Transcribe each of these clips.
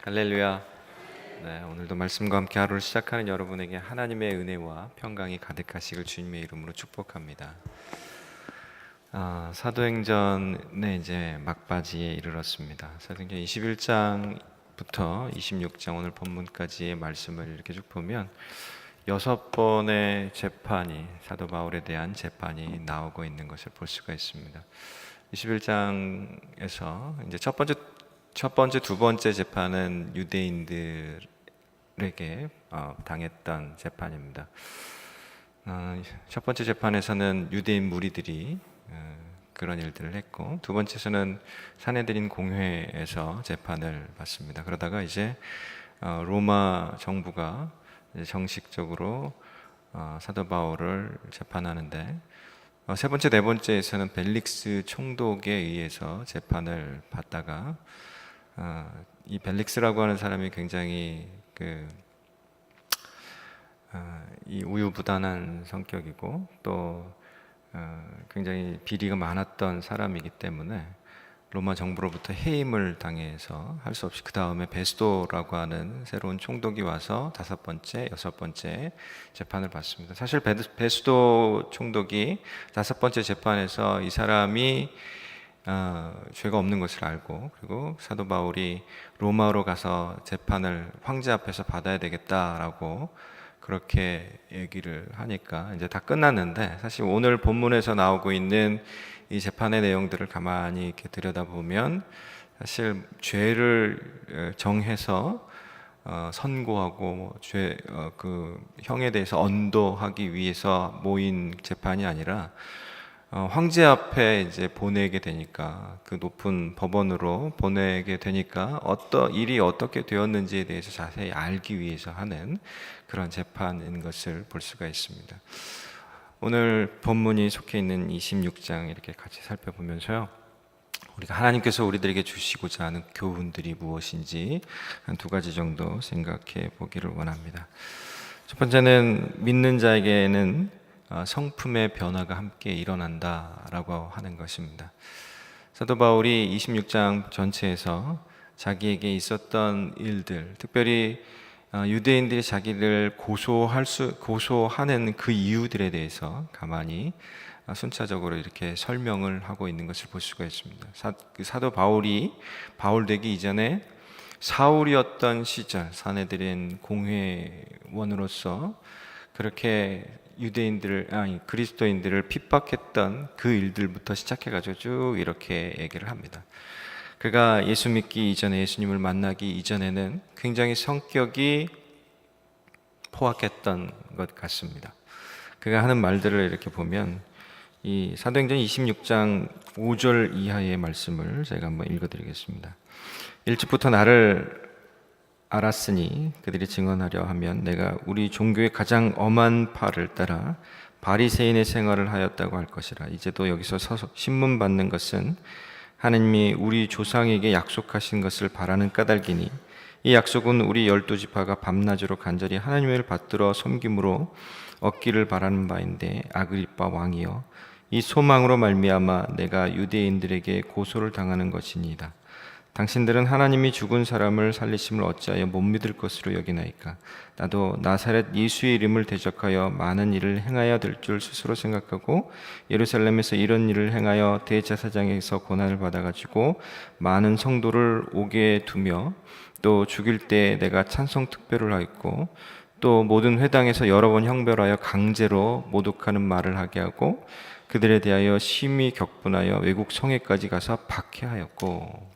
할렐루야. 네, 오늘도 말씀과 함께 하루를 시작하는 여러분에게 하나님의 은혜와 평강이 가득하시길 주님의 이름으로 축복합니다. 사도행전의 이제 막바지에 이르렀습니다. 사도행전 21장부터 26장 오늘 본문까지의 말씀을 이렇게 쭉 보면 6번의 재판이, 사도 바울에 대한 재판이 나오고 있는 것을 볼 수가 있습니다. 21장에서 이제 첫 번째, 두 번째 재판은 유대인들에게 당했던 재판입니다. 첫 번째 재판에서는 유대인 무리들이 그런 일들을 했고, 두 번째에서는 산헤드린 공회에서 재판을 받습니다. 그러다가 이제 로마 정부가 정식적으로 사도 바울을 재판하는데, 세 번째, 네 번째에서는 벨릭스 총독에 의해서 재판을 받다가 이 벨릭스라고 하는 사람이 굉장히 이 우유부단한 성격이고 또 굉장히 비리가 많았던 사람이기 때문에 로마 정부로부터 해임을 당해서 할 수 없이 그 다음에 베스도라고 하는 새로운 총독이 와서 다섯 번째, 여섯 번째 재판을 받습니다. 사실 베스도 총독이 다섯 번째 재판에서 이 사람이 죄가 없는 것을 알고, 그리고 사도 바울이 로마로 가서 재판을 황제 앞에서 받아야 되겠다라고 그렇게 얘기를 하니까 이제 다 끝났는데, 사실 오늘 본문에서 나오고 있는 이 재판의 내용들을 가만히 이렇게 들여다보면 사실 죄를 정해서 선고하고 그 형에 대해서 언도하기 위해서 모인 재판이 아니라 황제 앞에 이제 보내게 되니까, 그 높은 법원으로 보내게 되니까 일이 어떻게 되었는지에 대해서 자세히 알기 위해서 하는 그런 재판인 것을 볼 수가 있습니다. 오늘 본문이 속해 있는 26장 이렇게 같이 살펴보면서요, 우리가 하나님께서 우리들에게 주시고자 하는 교훈들이 무엇인지 한 두 가지 정도 생각해 보기를 원합니다. 첫 번째는 믿는 자에게는 성품의 변화가 함께 일어난다라고 하는 것입니다. 사도 바울이 26장 전체에서 자기에게 있었던 일들, 특별히 유대인들이 자기를 고소하는 그 이유들에 대해서 가만히 순차적으로 이렇게 설명을 하고 있는 것을 볼 수가 있습니다. 사도 바울이 바울 되기 이전에 사울이었던 시절 산헤드린 공회원으로서 그렇게 그리스도인들을 핍박했던 그 일들부터 시작해가지고 쭉 이렇게 얘기를 합니다. 그가 예수 믿기 이전에, 예수님을 만나기 이전에는 굉장히 성격이 포악했던 것 같습니다. 그가 하는 말들을 이렇게 보면, 이 사도행전 26장 5절 이하의 말씀을 제가 한번 읽어드리겠습니다. 1절부터 나를 알았으니 그들이 증언하려 하면 내가 우리 종교의 가장 엄한 바를 따라 바리새인의 생활을 하였다고 할 것이라. 이제도 여기서 서서 신문 받는 것은 하나님이 우리 조상에게 약속하신 것을 바라는 까닭이니, 이 약속은 우리 12지파가 밤낮으로 간절히 하나님을 받들어 섬김으로 얻기를 바라는 바인데, 아그리빠 왕이여, 이 소망으로 말미암아 내가 유대인들에게 고소를 당하는 것이니이다. 당신들은 하나님이 죽은 사람을 살리심을 어찌하여 못 믿을 것으로 여기나이까? 나도 나사렛 예수의 이름을 대적하여 많은 일을 행하여야 될 줄 스스로 생각하고 예루살렘에서 이런 일을 행하여 대제사장에게서 고난을 받아가지고 많은 성도를 오게 두며, 또 죽일 때 내가 찬송 특별을 하였고, 또 모든 회당에서 여러 번 형벌하여 강제로 모독하는 말을 하게 하고, 그들에 대하여 심히 격분하여 외국 성에까지 가서 박해하였고.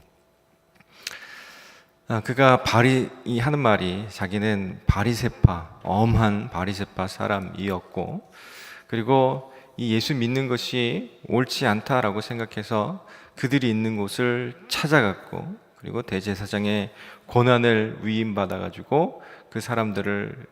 그가 하는 말이, 자기는 엄한 바리새파 사람이었고, 그리고 이 예수 믿는 것이 옳지 않다라고 생각해서 그들이 있는 곳을 찾아갔고, 그리고 대제사장의 고난을 위임받아가지고 그 사람들을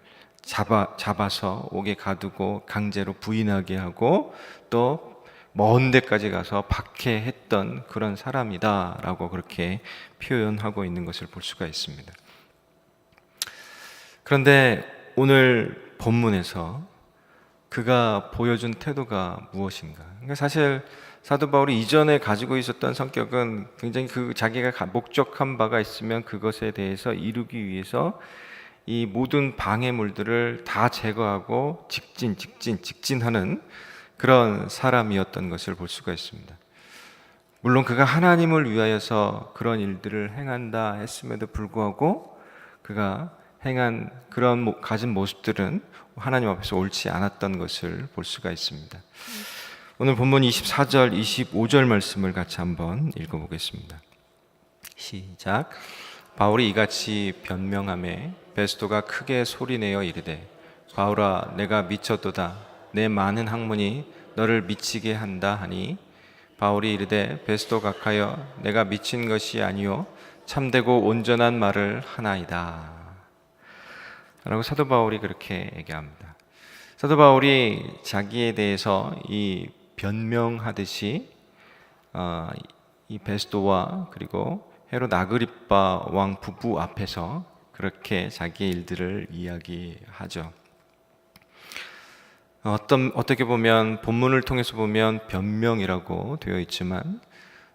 잡아서 옥에 가두고 강제로 부인하게 하고 또 먼 데까지 가서 박해했던 그런 사람이다라고 그렇게 표현하고 있는 것을 볼 수가 있습니다. 그런데 오늘 본문에서 그가 보여준 태도가 무엇인가? 그러니까 사실 사도 바울이 이전에 가지고 있었던 성격은 굉장히 그 자기가 목적한 바가 있으면 그것에 대해서 이루기 위해서 이 모든 방해물들을 다 제거하고 직진하는 그런 사람이었던 것을 볼 수가 있습니다. 물론 그가 하나님을 위하여서 그런 일들을 행한다 했음에도 불구하고 그가 행한 그런 가진 모습들은 하나님 앞에서 옳지 않았던 것을 볼 수가 있습니다. 오늘 본문 24절, 25절 말씀을 같이 한번 읽어보겠습니다. 시작. 바울이 이같이 변명하매 베스도가 크게 소리내어 이르되 바울아 내가 미쳤도다. 내 많은 학문이 너를 미치게 한다 하니 바울이 이르되 베스도 각하여 내가 미친 것이 아니요 참되고 온전한 말을 하나이다 라고 사도 바울이 그렇게 얘기합니다. 사도 바울이 자기에 대해서 이 변명하듯이 이 베스도와 그리고 헤롯 아그리빠 왕 부부 앞에서 그렇게 자기의 일들을 이야기하죠. 어떻게 보면 본문을 통해서 보면 변명이라고 되어 있지만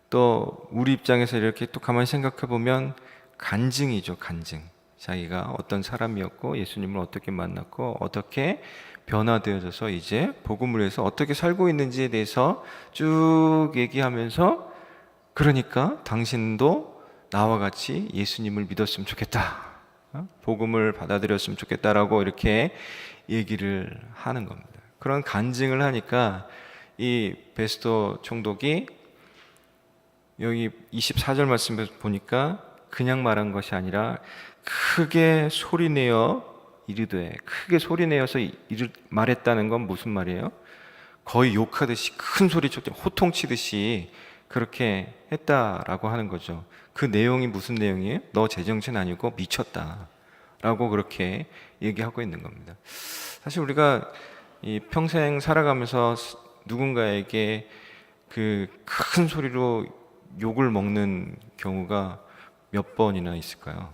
또 우리 입장에서 이렇게 또 가만히 생각해 보면 간증이죠. 간증. 자기가 어떤 사람이었고 예수님을 어떻게 만났고 어떻게 변화되어져서 이제 복음을 위해서 어떻게 살고 있는지에 대해서 쭉 얘기하면서 그러니까 당신도 나와 같이 예수님을 믿었으면 좋겠다. 복음을 받아들였으면 좋겠다라고 이렇게 얘기를 하는 겁니다. 그런 간증을 하니까 이 베스도 총독이 여기 24절 말씀에서 보니까 그냥 말한 것이 아니라 크게 소리내어 이르되, 크게 소리내어서 말했다는 건 무슨 말이에요? 거의 욕하듯이 큰 소리 호통치듯이 그렇게 했다라고 하는 거죠. 그 내용이 무슨 내용이에요? 너 제정신 아니고 미쳤다 라고 그렇게 얘기하고 있는 겁니다. 사실 우리가 이 평생 살아가면서 누군가에게 그 큰 소리로 욕을 먹는 경우가 몇 번이나 있을까요?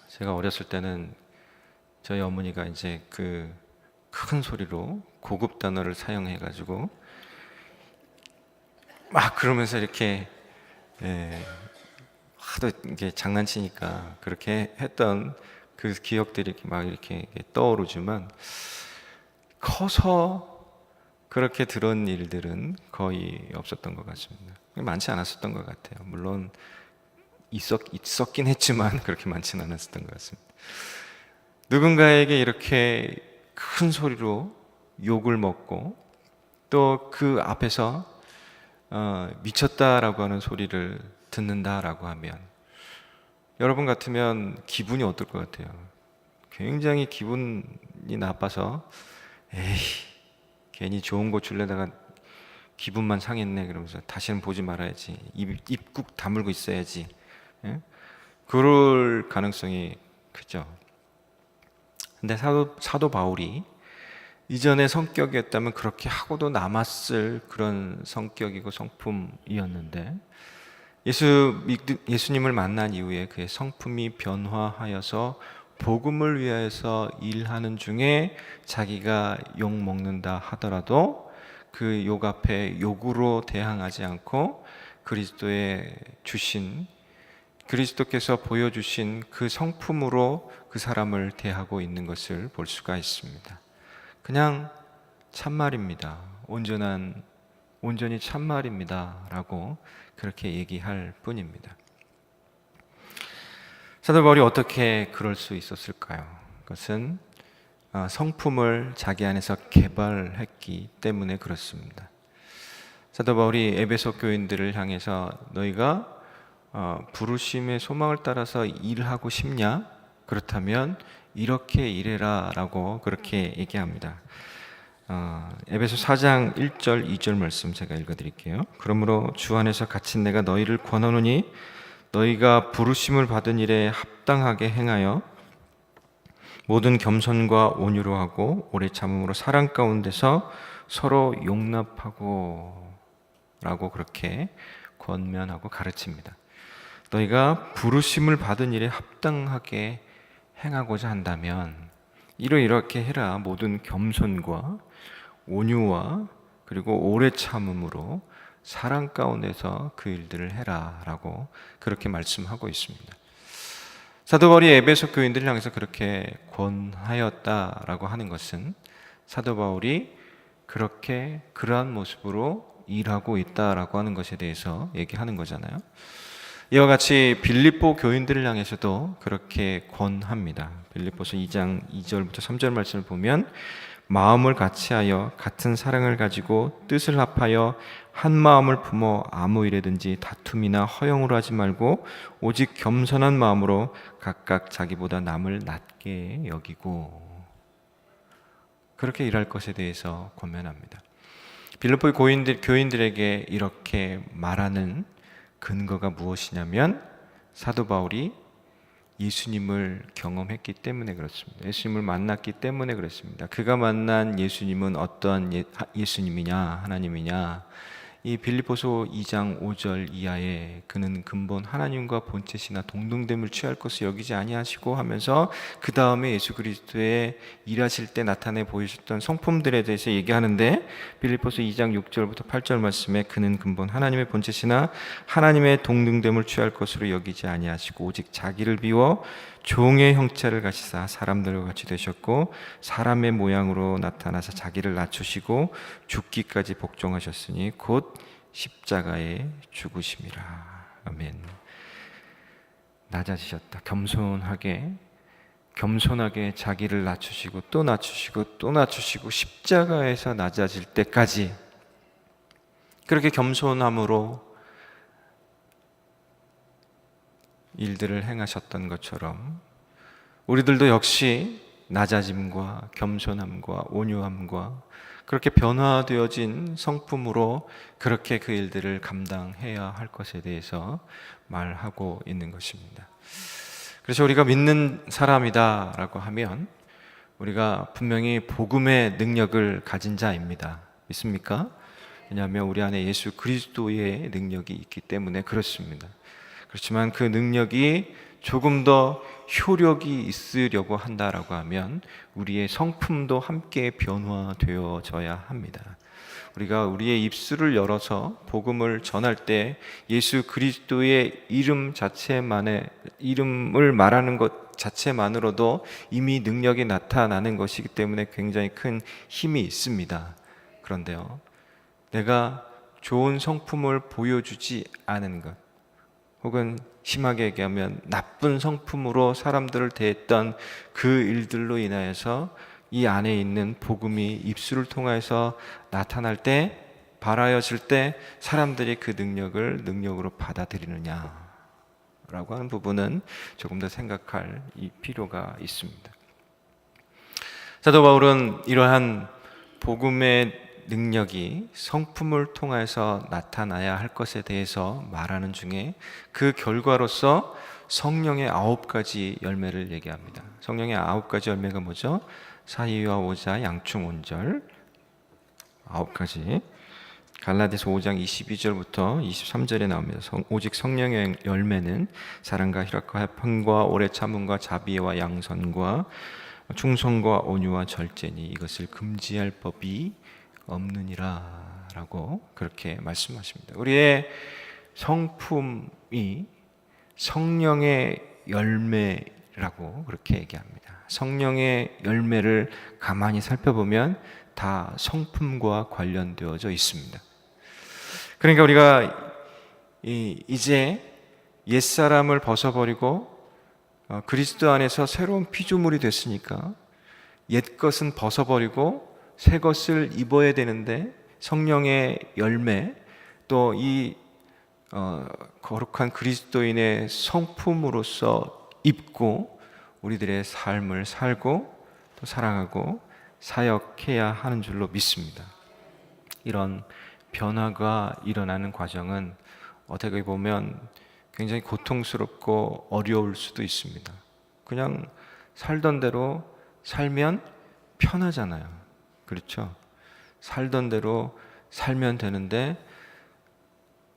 제가 어렸을 때는 저희 어머니가 이제 그 큰 소리로 고급 단어를 사용해가지고 막 그러면서 이렇게 하도 이게 장난치니까 그렇게 했던 그 기억들이 막 이렇게 떠오르지만 커서 그렇게 들은 일들은 거의 없었던 것 같습니다. 많지 않았었던 것 같아요. 물론 있었긴 했지만 그렇게 많지는 않았었던 것 같습니다. 누군가에게 이렇게 큰 소리로 욕을 먹고 또 그 앞에서 미쳤다라고 하는 소리를 듣는다라고 하면 여러분 같으면 기분이 어떨 것 같아요? 굉장히 기분이 나빠서 에이 괜히 좋은 거 줄래다가 기분만 상했네 그러면서 다시는 보지 말아야지 입 꾹 다물고 있어야지 그럴 가능성이 크죠. 근데 사도 바울이 이전의 성격이었다면 그렇게 하고도 남았을 그런 성격이고 성품이었는데 예수님을 만난 이후에 그의 성품이 변화하여서 복음을 위하여서 일하는 중에 자기가 욕 먹는다 하더라도 그 욕 앞에 욕으로 대항하지 않고 그리스도께서 보여주신 그 성품으로 그 사람을 대하고 있는 것을 볼 수가 있습니다. 그냥 참말입니다. 온전히 참말입니다. 라고 그렇게 얘기할 뿐입니다. 사도 바울이 어떻게 그럴 수 있었을까요? 그것은 성품을 자기 안에서 개발했기 때문에 그렇습니다. 사도 바울이 에베소 교인들을 향해서 너희가 부르심의 소망을 따라서 일하고 싶냐? 그렇다면 이렇게 일해라 라고 그렇게 얘기합니다. 에베소 4장 1절 2절 말씀 제가 읽어드릴게요. 그러므로 주 안에서 갇힌 내가 너희를 권하노니 너희가 부르심을 받은 일에 합당하게 행하여 모든 겸손과 온유로 하고 오래 참음으로 사랑 가운데서 서로 용납하고 라고 그렇게 권면하고 가르칩니다. 너희가 부르심을 받은 일에 합당하게 행하고자 한다면 이렇게 해라. 모든 겸손과 온유와 그리고 오래 참음으로 사랑 가운데서 그 일들을 해라 라고 그렇게 말씀하고 있습니다. 사도 바울이 에베소 교인들을 향해서 그렇게 권하였다라고 하는 것은 사도 바울이 그렇게 그러한 모습으로 일하고 있다라고 하는 것에 대해서 얘기하는 거잖아요. 이와 같이 빌립보 교인들을 향해서도 그렇게 권합니다. 빌립보서 2장 2절부터 3절 말씀을 보면 마음을 같이하여 같은 사랑을 가지고 뜻을 합하여 한 마음을 품어 아무 일에든지 다툼이나 허영으로 하지 말고 오직 겸손한 마음으로 각각 자기보다 남을 낮게 여기고, 그렇게 일할 것에 대해서 권면합니다. 빌립보 교인들에게 이렇게 말하는 근거가 무엇이냐면 사도 바울이 예수님을 경험했기 때문에 그렇습니다. 예수님을 만났기 때문에 그렇습니다. 그가 만난 예수님은 어떠한 예수님이냐, 하나님이냐, 이 빌립보서 2장 5절 이하에 그는 근본 하나님과 본체시나 동등됨을 취할 것을 여기지 아니하시고 하면서 그 다음에 예수 그리스도의 일하실 때 나타내 보이셨던 성품들에 대해서 얘기하는데, 빌립보서 2장 6절부터 8절 말씀에 그는 근본 하나님의 본체시나 하나님의 동등됨을 취할 것으로 여기지 아니하시고 오직 자기를 비워 종의 형체를 가지사 사람들과 같이 되셨고 사람의 모양으로 나타나서 자기를 낮추시고 죽기까지 복종하셨으니 곧 십자가에 죽으심이라. 아멘. 낮아지셨다. 겸손하게 자기를 낮추시고 또 낮추시고 또 낮추시고 십자가에서 낮아질 때까지 그렇게 겸손함으로 일들을 행하셨던 것처럼 우리들도 역시 낮아짐과 겸손함과 온유함과 그렇게 변화되어진 성품으로 그렇게 그 일들을 감당해야 할 것에 대해서 말하고 있는 것입니다. 그래서 우리가 믿는 사람이다라고 하면 우리가 분명히 복음의 능력을 가진 자입니다. 믿습니까? 왜냐하면 우리 안에 예수 그리스도의 능력이 있기 때문에 그렇습니다. 그렇지만 그 능력이 조금 더 효력이 있으려고 한다라고 하면 우리의 성품도 함께 변화되어져야 합니다. 우리가 우리의 입술을 열어서 복음을 전할 때 예수 그리스도의 이름을 말하는 것 자체만으로도 이미 능력이 나타나는 것이기 때문에 굉장히 큰 힘이 있습니다. 그런데요, 내가 좋은 성품을 보여주지 않은 것, 혹은 심하게 얘기하면 나쁜 성품으로 사람들을 대했던 그 일들로 인하여서 이 안에 있는 복음이 입술을 통해서 나타날 때, 발하여질 때 사람들이 그 능력을 능력으로 받아들이느냐라고 하는 부분은 조금 더 생각할 필요가 있습니다. 사도 바울은 이러한 복음의 능력이 성품을 통해서 나타나야 할 것에 대해서 말하는 중에 그 결과로서 성령의 9가지 열매를 얘기합니다. 성령의 9가지 열매가 뭐죠? 사의와 오자, 양충, 온절 9가지. 갈라디아서 5장 22절부터 23절에 나옵니다. 오직 성령의 열매는 사랑과 희락과 화평과 오래 참음과 자비와 양선과 충성과 온유와 절제니 이것을 금지할 법이 없느니라 라고 그렇게 말씀하십니다. 우리의 성품이 성령의 열매라고 그렇게 얘기합니다. 성령의 열매를 가만히 살펴보면 다 성품과 관련되어져 있습니다. 그러니까 우리가 이제 옛사람을 벗어버리고 그리스도 안에서 새로운 피조물이 됐으니까 옛것은 벗어버리고 새 것을 입어야 되는데, 성령의 열매 또 이 거룩한 그리스도인의 성품으로서 입고 우리들의 삶을 살고 또 사랑하고 사역해야 하는 줄로 믿습니다. 이런 변화가 일어나는 과정은 어떻게 보면 굉장히 고통스럽고 어려울 수도 있습니다. 그냥 살던 대로 살면 편하잖아요. 그렇죠? 살던 대로 살면 되는데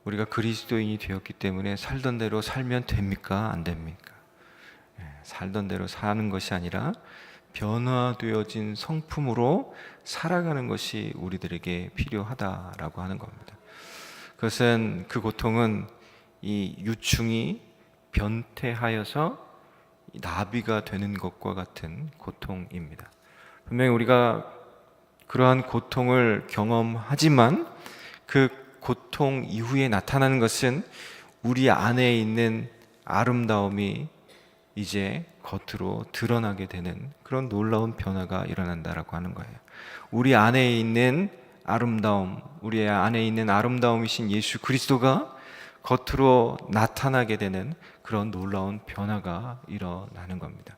우리가 그리스도인이 되었기 때문에 살던 대로 살면 됩니까? 안 됩니까? 살던 대로 사는 것이 아니라 변화되어진 성품으로 살아가는 것이 우리들에게 필요하다라고 하는 겁니다. 그것은 그 고통은 이 유충이 변태하여서 나비가 되는 것과 같은 고통입니다. 분명히 우리가 그러한 고통을 경험하지만 그 고통 이후에 나타나는 것은 우리 안에 있는 아름다움이 이제 겉으로 드러나게 되는 그런 놀라운 변화가 일어난다라고 하는 거예요. 우리 안에 있는 아름다움, 우리 안에 있는 아름다움이신 예수 그리스도가 겉으로 나타나게 되는 그런 놀라운 변화가 일어나는 겁니다.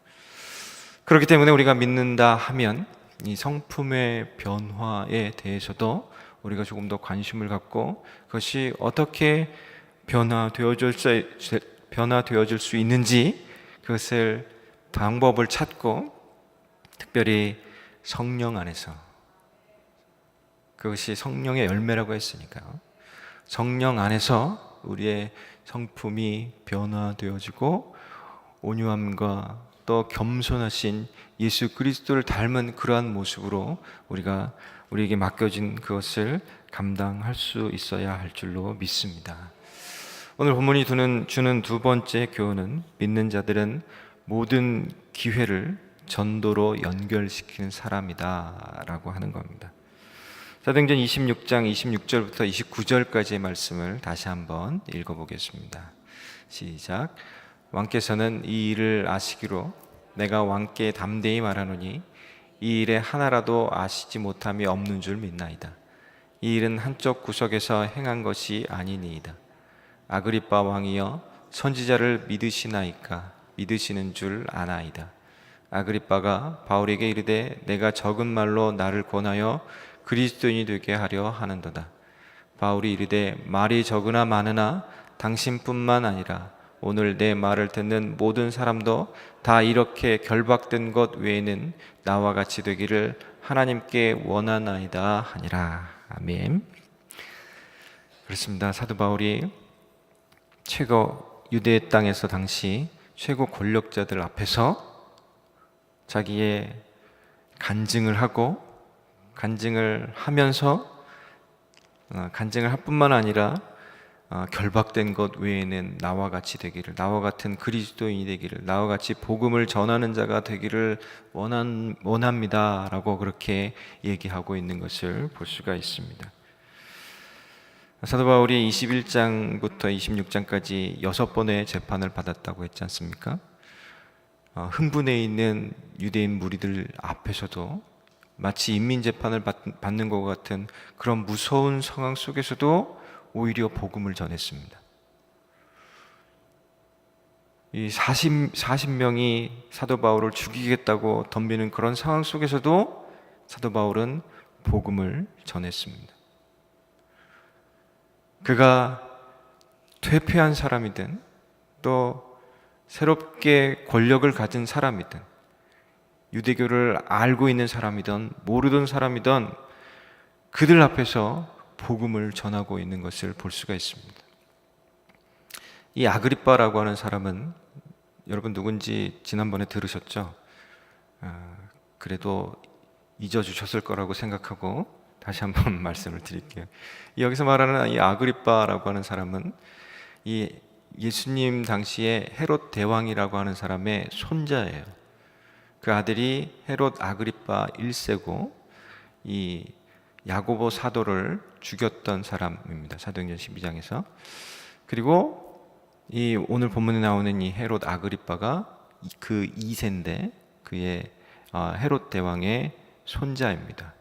그렇기 때문에 우리가 믿는다 하면 이 성품의 변화에 대해서도 우리가 조금 더 관심을 갖고 그것이 어떻게 변화되어질 수 있는지 그것을 방법을 찾고 특별히 성령 안에서, 그것이 성령의 열매라고 했으니까요, 성령 안에서 우리의 성품이 변화되어지고 온유함과 또 겸손하신 예수 그리스도를 닮은 그러한 모습으로 우리에게 맡겨진 그것을 감당할 수 있어야 할 줄로 믿습니다. 오늘 본문이 주는 두 번째 교훈은 믿는 자들은 모든 기회를 전도로 연결시키는 사람이다 라고 하는 겁니다. 사도행전 26장 26절부터 29절까지의 말씀을 다시 한번 읽어보겠습니다. 시작. 왕께서는 이 일을 아시기로 내가 왕께 담대히 말하노니 이 일에 하나라도 아시지 못함이 없는 줄 믿나이다. 이 일은 한쪽 구석에서 행한 것이 아니니이다. 아그리빠 왕이여, 선지자를 믿으시나이까? 믿으시는 줄 아나이다. 아그리빠가 바울에게 이르되 내가 적은 말로 나를 권하여 그리스도인이 되게 하려 하는도다. 바울이 이르되 말이 적으나 많으나 당신뿐만 아니라 오늘 내 말을 듣는 모든 사람도 다 이렇게 결박된 것 외에는 나와 같이 되기를 하나님께 원하나이다 하니라. 아멘. 그렇습니다. 사도 바울이 유대 땅에서 당시 최고 권력자들 앞에서 자기의 간증을 하면서 간증을 할 뿐만 아니라 결박된 것 외에는 나와 같이 되기를, 나와 같은 그리스도인이 되기를, 나와 같이 복음을 전하는 자가 되기를 원합니다 라고 그렇게 얘기하고 있는 것을 볼 수가 있습니다. 사도 바울이 21장부터 26장까지 6번의 재판을 받았다고 했지 않습니까? 흥분해 있는 유대인 무리들 앞에서도 마치 인민재판을 받는 것 같은 그런 무서운 상황 속에서도 오히려 복음을 전했습니다. 이 40명이 사도 바울을 죽이겠다고 덤비는 그런 상황 속에서도 사도 바울은 복음을 전했습니다. 그가 퇴폐한 사람이든 또 새롭게 권력을 가진 사람이든 유대교를 알고 있는 사람이든 모르던 사람이든 그들 앞에서 복음을 전하고 있는 것을 볼 수가 있습니다. 이 아그리빠라고 하는 사람은 여러분 누군지 지난번에 들으셨죠? 그래도 잊어주셨을 거라고 생각하고 다시 한번 말씀을 드릴게요. 여기서 말하는 이 아그리빠라고 하는 사람은 이 예수님 당시에 헤롯 대왕이라고 하는 사람의 손자예요. 그 아들이 헤롯 아그리빠 1세고 이 야고보 사도를 죽였던 사람입니다. 사도행전 12장에서. 그리고 이 오늘 본문에 나오는 이 헤롯 아그리빠가 그 2세인데 그의 헤롯 대왕의 손자입니다.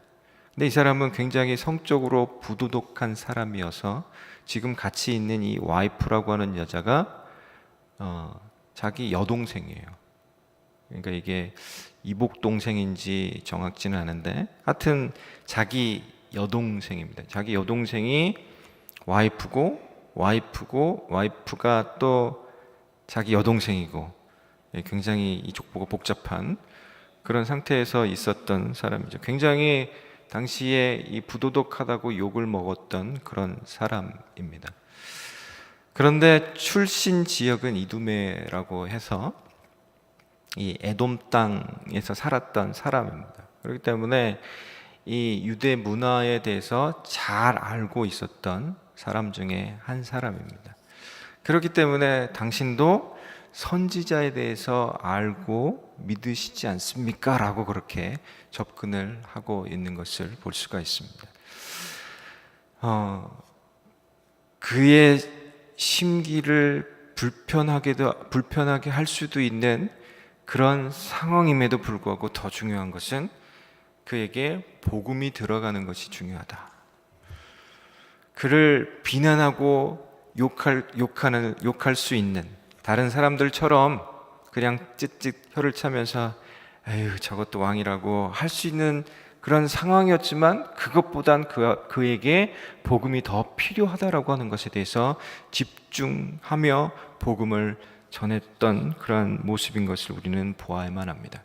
근데 이 사람은 굉장히 성적으로 부도덕한 사람이어서 지금 같이 있는 이 와이프라고 하는 여자가 자기 여동생이에요. 그러니까 이게 이복 동생인지 정확지는 않은데 하여튼 자기 여동생입니다. 자기 여동생이 와이프가 또 자기 여동생이고 굉장히 이 족보가 복잡한 그런 상태에서 있었던 사람이죠. 굉장히 당시에 이 부도덕하다고 욕을 먹었던 그런 사람입니다. 그런데 출신 지역은 이두메라고 해서 이 에돔 땅에서 살았던 사람입니다. 그렇기 때문에 이 유대 문화에 대해서 잘 알고 있었던 사람 중에 한 사람입니다. 그렇기 때문에 당신도 선지자에 대해서 알고 믿으시지 않습니까? 라고 그렇게 접근을 하고 있는 것을 볼 수가 있습니다. 그의 심기를 불편하게 할 수도 있는 그런 상황임에도 불구하고 더 중요한 것은 그에게 복음이 들어가는 것이 중요하다. 그를 비난하고 욕할 수 있는 다른 사람들처럼 그냥 찢찢 혀를 차면서 에휴 저것도 왕이라고 할 수 있는 그런 상황이었지만 그것보단 그에게 복음이 더 필요하다라고 하는 것에 대해서 집중하며 복음을 전했던 그런 모습인 것을 우리는 보아야만 합니다.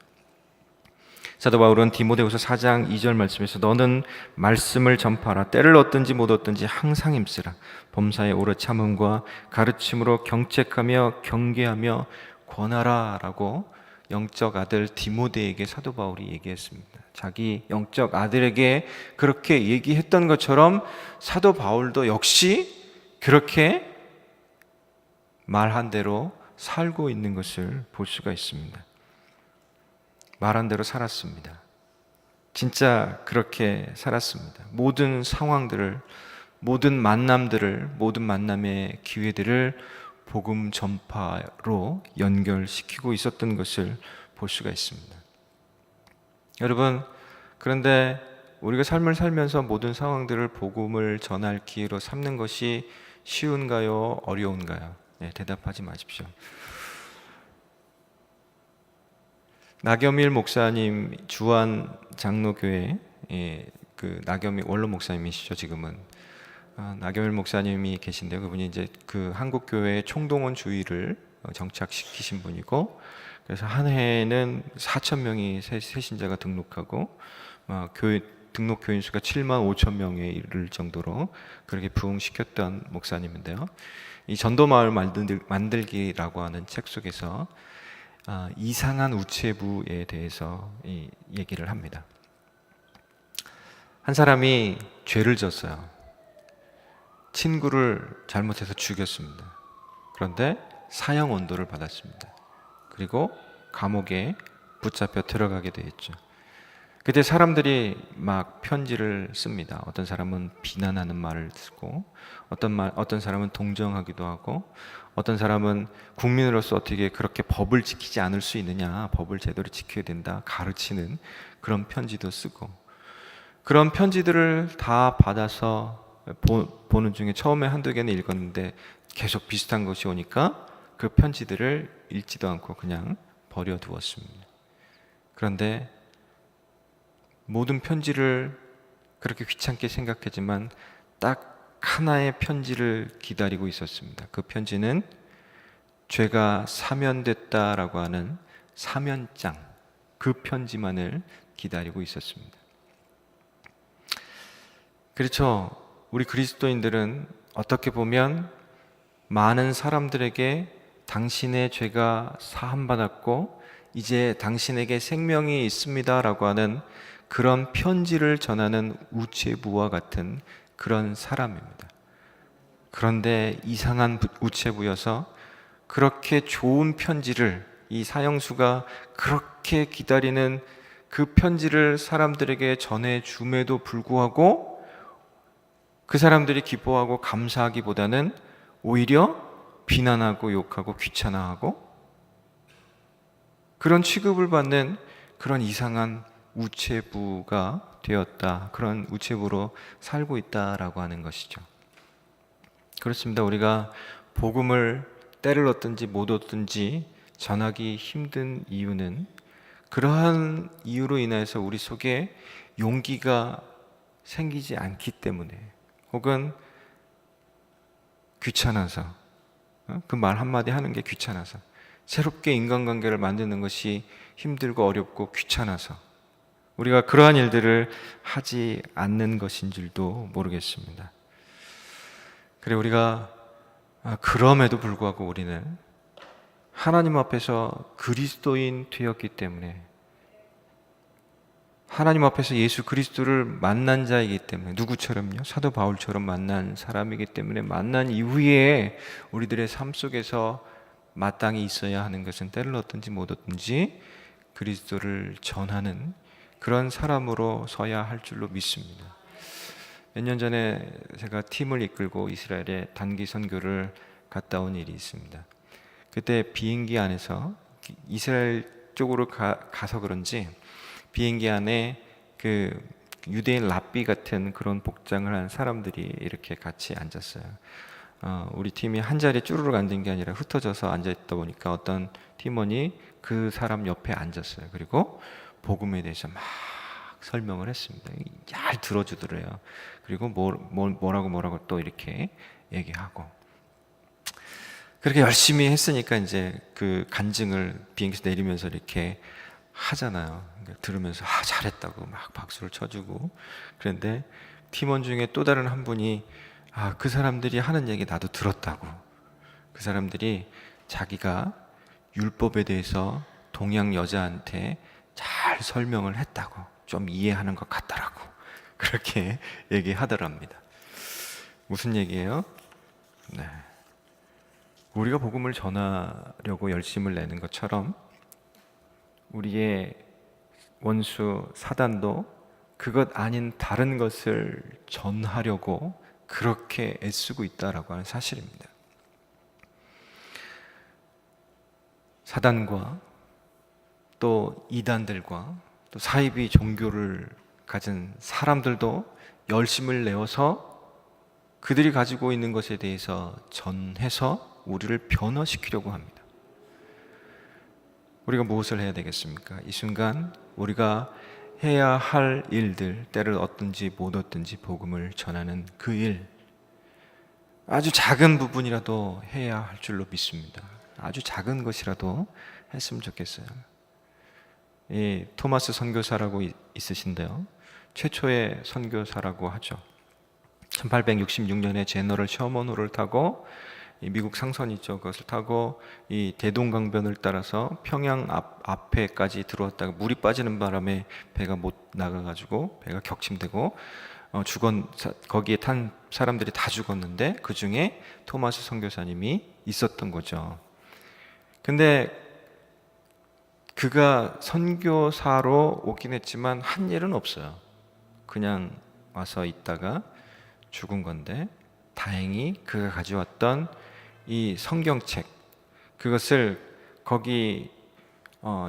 사도 바울은 디모데후서 4장 2절 말씀에서 너는 말씀을 전파하라. 때를 얻든지 못 얻든지 항상 힘쓰라. 범사에 오래 참음과 가르침으로 경책하며 경계하며 권하라 라고 영적 아들 디모데에게 사도 바울이 얘기했습니다. 자기 영적 아들에게 그렇게 얘기했던 것처럼 사도 바울도 역시 그렇게 말한 대로 살고 있는 것을 볼 수가 있습니다. 말한 대로 살았습니다. 진짜 그렇게 살았습니다. 모든 상황들을, 모든 만남들을, 모든 만남의 기회들을 복음 전파로 연결시키고 있었던 것을 볼 수가 있습니다. 여러분, 그런데 우리가 삶을 살면서 모든 상황들을 복음을 전할 기회로 삼는 것이 쉬운가요? 어려운가요? 네, 대답하지 마십시오. 나겸일 목사님 주안 장로교회 그 나겸일 원로 목사님이시죠 지금은. 나겸일 목사님이 계신데요. 그분이 이제 그 한국 교회의 총동원 주의를 정착시키신 분이고, 그래서 한 해에는 4천 명이 새신자가 등록하고 교회 등록 교인 수가 7만 5천 명에 이를 정도로 그렇게 부흥시켰던 목사님인데요. 이 전도마을 만들기라고 하는 책 속에서 이상한 우체부에 대해서 얘기를 합니다. 한 사람이 죄를 졌어요. 친구를 잘못해서 죽였습니다. 그런데 사형 언도를 받았습니다. 그리고 감옥에 붙잡혀 들어가게 되었죠. 그때 사람들이 막 편지를 씁니다. 어떤 사람은 비난하는 말을 쓰고, 어떤 사람은 동정하기도 하고, 어떤 사람은 국민으로서 어떻게 그렇게 법을 지키지 않을 수 있느냐, 법을 제대로 지켜야 된다 가르치는 그런 편지도 쓰고, 그런 편지들을 다 받아서 보는 중에 처음에 한두 개는 읽었는데 계속 비슷한 것이 오니까 그 편지들을 읽지도 않고 그냥 버려두었습니다. 그런데 모든 편지를 그렇게 귀찮게 생각하지만 딱 하나의 편지를 기다리고 있었습니다. 그 편지는 죄가 사면됐다라고 하는 사면장, 그 편지만을 기다리고 있었습니다. 그렇죠. 우리 그리스도인들은 어떻게 보면 많은 사람들에게 당신의 죄가 사함받았고 이제 당신에게 생명이 있습니다라고 하는 그런 편지를 전하는 우체부와 같은 그런 사람입니다. 그런데 이상한 우체부여서 그렇게 좋은 편지를, 이 사형수가 그렇게 기다리는 그 편지를 사람들에게 전해줌에도 불구하고 그 사람들이 기뻐하고 감사하기보다는 오히려 비난하고 욕하고 귀찮아하고 그런 취급을 받는 그런 이상한 우체부가 되었다. 그런 우체부로 살고 있다라고 하는 것이죠. 그렇습니다. 우리가 복음을 때를 얻든지 못 얻든지 전하기 힘든 이유는 그러한 이유로 인해서 우리 속에 용기가 생기지 않기 때문에, 혹은 귀찮아서, 그 말 한마디 하는 게 귀찮아서, 새롭게 인간관계를 만드는 것이 힘들고 어렵고 귀찮아서 우리가 그러한 일들을 하지 않는 것인 줄도 모르겠습니다. 그래, 우리가 그럼에도 불구하고 우리는 하나님 앞에서 그리스도인 되었기 때문에, 하나님 앞에서 예수 그리스도를 만난 자이기 때문에, 누구처럼요? 사도 바울처럼 만난 사람이기 때문에, 만난 이후에 우리들의 삶 속에서 마땅히 있어야 하는 것은 때를 얻든지 못 얻든지 그리스도를 전하는 그런 사람으로 서야 할 줄로 믿습니다. 몇 년 전에 제가 팀을 이끌고 이스라엘에 단기 선교를 갔다 온 일이 있습니다. 그때 비행기 안에서, 이스라엘 쪽으로 가서 그런지 비행기 안에 그 유대인 랍비 같은 그런 복장을 한 사람들이 이렇게 같이 앉았어요. 우리 팀이 한 자리에 쭈르륵 앉은 게 아니라 흩어져서 앉아있다 보니까 어떤 팀원이 그 사람 옆에 앉았어요. 그리고 복음에 대해서 막 설명을 했습니다. 잘 들어주더래요. 그리고 뭐라고 또 이렇게 얘기하고, 그렇게 열심히 했으니까 이제 그 간증을 비행기에서 내리면서 이렇게 하잖아요. 그러니까 들으면서 잘했다고 막 박수를 쳐주고. 그런데 팀원 중에 또 다른 한 분이 그 사람들이 하는 얘기 나도 들었다고. 그 사람들이 자기가 율법에 대해서 동양 여자한테 잘 설명을 했다고, 좀 이해하는 것 같더라고. 그렇게 얘기하더랍니다. 무슨 얘기예요? 네. 우리가 복음을 전하려고 열심을 내는 것처럼 우리의 원수 사단도 그것 아닌 다른 것을 전하려고 그렇게 애쓰고 있다라고 하는 사실입니다. 사단과 또 이단들과 또 사이비 종교를 가진 사람들도 열심을 내어서 그들이 가지고 있는 것에 대해서 전해서 우리를 변화시키려고 합니다. 우리가 무엇을 해야 되겠습니까? 이 순간 우리가 해야 할 일들, 때를 얻든지 못 얻든지 복음을 전하는 그 일, 아주 작은 부분이라도 해야 할 줄로 믿습니다. 아주 작은 것이라도 했으면 좋겠어요. 이 토마스 선교사라고 있으신데요, 최초의 선교사라고 하죠. 1866년에 제너럴 셔먼호를 타고, 이 미국 상선이죠, 그것을 타고 이 대동강변을 따라서 평양 앞에까지 들어왔다가 물이 빠지는 바람에 배가 못 나가가지고 배가 격침되고 거기에 탄 사람들이 다 죽었는데 그 중에 토마스 선교사님이 있었던 거죠. 근데 그가 선교사로 오긴 했지만 한 일은 없어요. 그냥 와서 있다가 죽은 건데, 다행히 그가 가져왔던 이 성경책, 그것을 거기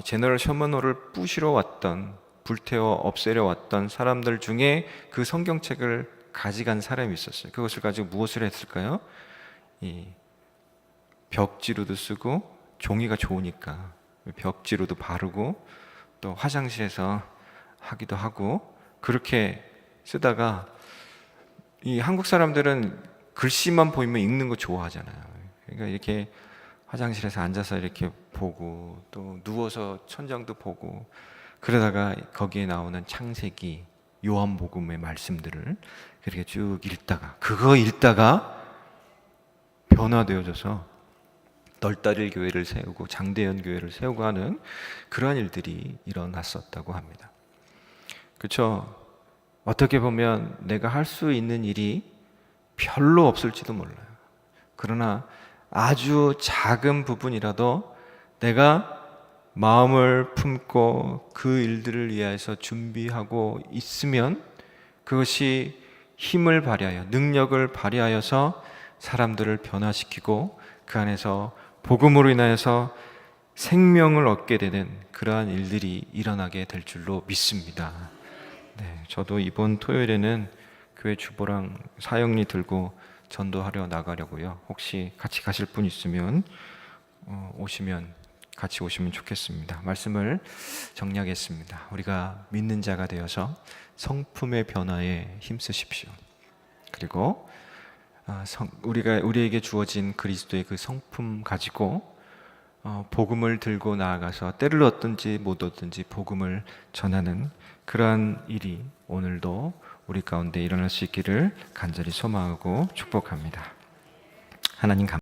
제너럴 셔먼호를 부시러 왔던, 불태워 없애려 왔던 사람들 중에 그 성경책을 가져간 사람이 있었어요. 그것을 가지고 무엇을 했을까요? 이 벽지로도 쓰고, 종이가 좋으니까 벽지로도 바르고, 또 화장실에서 하기도 하고, 그렇게 쓰다가, 이 한국 사람들은 글씨만 보이면 읽는 거 좋아하잖아요. 그러니까 이렇게 화장실에서 앉아서 이렇게 보고, 또 누워서 천장도 보고, 그러다가 거기에 나오는 창세기, 요한복음의 말씀들을 그렇게 쭉 읽다가, 그거 읽다가 변화되어져서 널다릴 교회를 세우고 장대현 교회를 세우고 하는 그러한 일들이 일어났었다고 합니다. 그렇죠? 어떻게 보면 내가 할 수 있는 일이 별로 없을지도 몰라요. 그러나 아주 작은 부분이라도 내가 마음을 품고 그 일들을 위해서 준비하고 있으면 그것이 힘을 발휘하여, 능력을 발휘하여서 사람들을 변화시키고 그 안에서 복음으로 인하여서 생명을 얻게 되는 그러한 일들이 일어나게 될 줄로 믿습니다. 네, 저도 이번 토요일에는 교회 주보랑 사역리 들고 전도하려 나가려고요. 혹시 같이 가실 분 있으면 같이 오시면 좋겠습니다. 말씀을 정리하겠습니다. 우리가 믿는 자가 되어서 성품의 변화에 힘쓰십시오. 그리고 우리에게 주어진 그리스도의 그 성품 가지고 복음을 들고 나아가서 때를 얻든지 못 얻든지 복음을 전하는 그러한 일이 오늘도 우리 가운데 일어날 수 있기를 간절히 소망하고 축복합니다. 하나님 감사합니다.